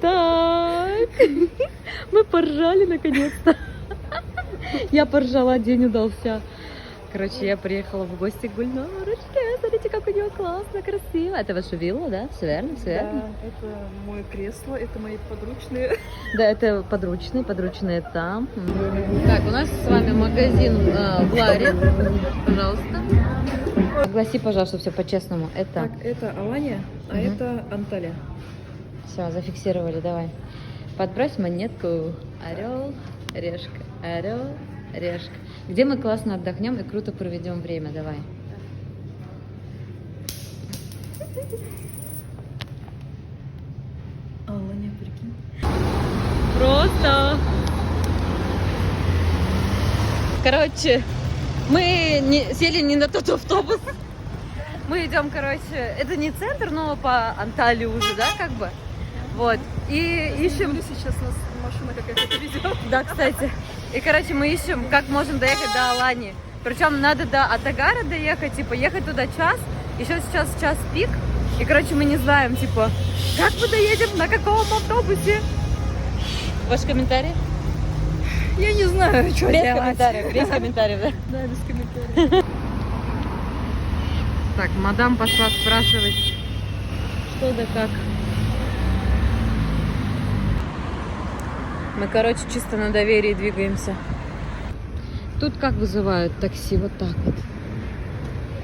Так, мы поржали наконец-то. Я поржала, день удался. Короче, я приехала в гости к Гульнарочке. Смотрите, как у нее классно, красиво. Это ваша вилла, да? Все верно, все верно? Да, это мое кресло, это мои подручные. Да, это подручные там. Так, у нас с вами магазин в Ларе. Пожалуйста. Огласи, пожалуйста, все по-честному. Это... Так, это Алания, а это Анталия. Все, зафиксировали, давай. Подбрось монетку. Орел, решка, орел, решка. Где мы классно отдохнем и круто проведем время, давай. Алания, прикинь. Просто. Короче, мы сели не на тот автобус. Мы идем, короче, это не центр, но по Анталии уже, да, как бы. Вот. И ищем... Сейчас нас машина какая-то везет. Да, кстати. И, короче, мы ищем, как можем доехать до Алании. Причем надо до Атагара доехать, типа, ехать туда час. Еще сейчас час пик. И, короче, мы не знаем, типа, как мы доедем, на каком автобусе. Ваш комментарий? Я не знаю, что Без делать. комментариев, без комментариев, да? Да, без комментариев. Так, мадам пошла спрашивать, что да как. Мы, короче, чисто на доверии двигаемся. Тут как вызывают такси? Вот так вот.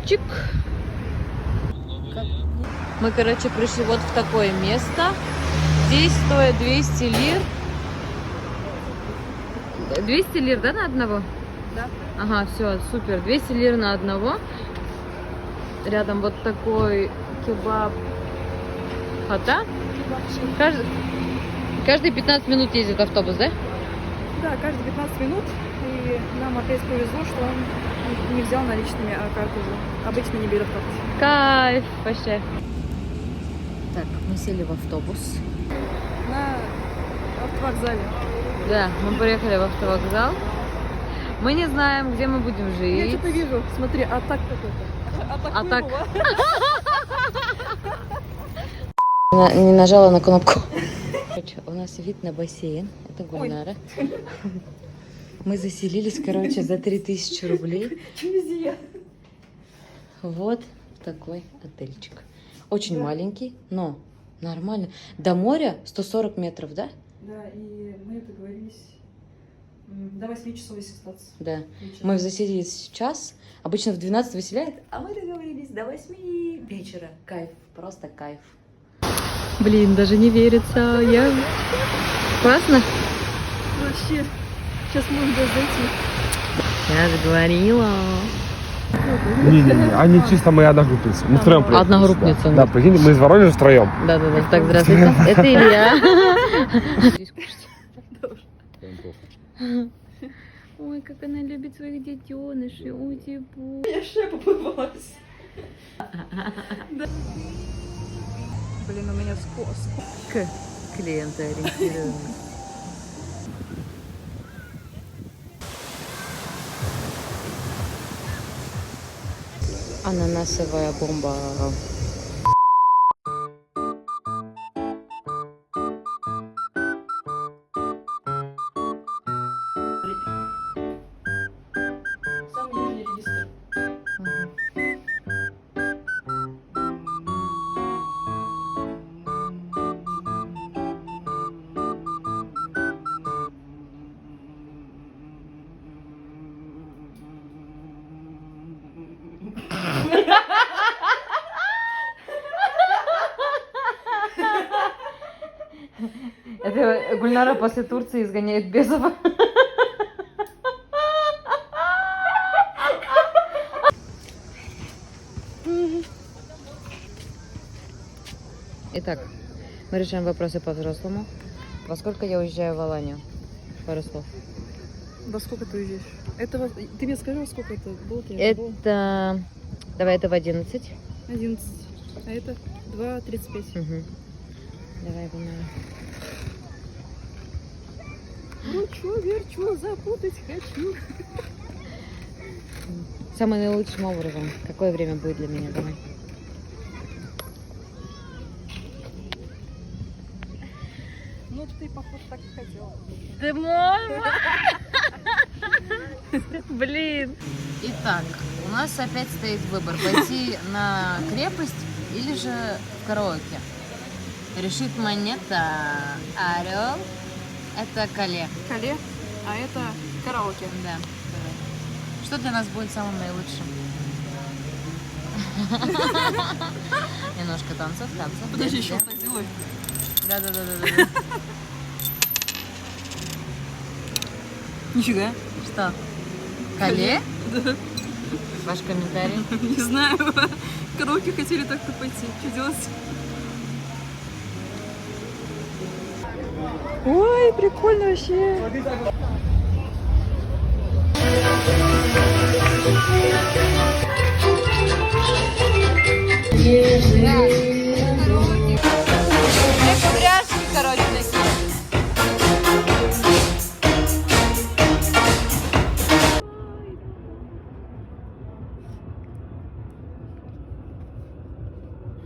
Чик. Мы, короче, пришли вот в такое место. Здесь стоит 200 лир. 200 лир, да, на одного? Да. Ага, все, супер. 200 лир на одного. Рядом вот такой кебаб хата. Каждые 15 минут ездит автобус, да? Да, каждые 15 минут. И нам опять повезло, что он не взял наличными, а карту уже. Обычно не берет карту. Кайф вообще. Так, мы сели в автобус. На автовокзале. Да, мы приехали в автовокзал. Мы не знаем, где мы будем Я жить. что-то вижу. Смотри, а так какой-то. А так. Не нажала на кнопку. Короче, у нас вид на бассейн. Это Гульнара. Мы заселились, короче, за 3000 рублей. Вот такой отельчик. Очень маленький, но нормально. До моря 140 метров, да? Да, и мы договорились до 8 часов здесь остаться. Да. Мы заселились сейчас. Обычно в 12 выселяют, а мы договорились до 8 вечера. Кайф, просто кайф. Блин, даже не верится. Я... Классно? Вообще, сейчас можно зайти. Я же говорила. Не-не-не, они чисто мои одногруппницы. Мы втроем приехали. Одногруппницы. сюда. Да, прикинь, мы из Воронежа втроем. Да-да-да. Так, здравствуйте. Это Илья. Ой, как она любит своих детенышей. Ой, типу. Я шея попадалась. Блин, у меня скос. Клиенты ориентированы. Ананасовая бомба. Сам нижний регистр. Это Гульнара после Турции изгоняет бесов. Итак, мы решаем вопросы по-взрослому. Во сколько я уезжаю в Аланию? Пару слов. Во сколько ты уезжаешь? Ты мне скажи, во сколько это было? Это... Давай, это в 11. 11. А это 2:35. Угу. Давай, Гульнара. Ну чё, верчу, запутать хочу. Самым наилучшим образом. Какое время будет для меня? Давай. Ну, ты, походу, так и хотела. Ты можешь? Блин. Итак, у нас опять стоит выбор, пойти на крепость или же в караоке. Решит монета. Орел. Это Кале. Кале, а это караоке. Да. Что для нас будет самым наилучшим? Немножко танцев. Подожди, еще так сделай. Да. Нифига. Что? Кале? Ваш комментарий? Не знаю. В караоке хотели так-то пойти. Что делать? Ой, прикольно вообще. Кудряшки, короче, такие.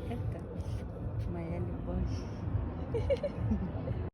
Это моя любовь.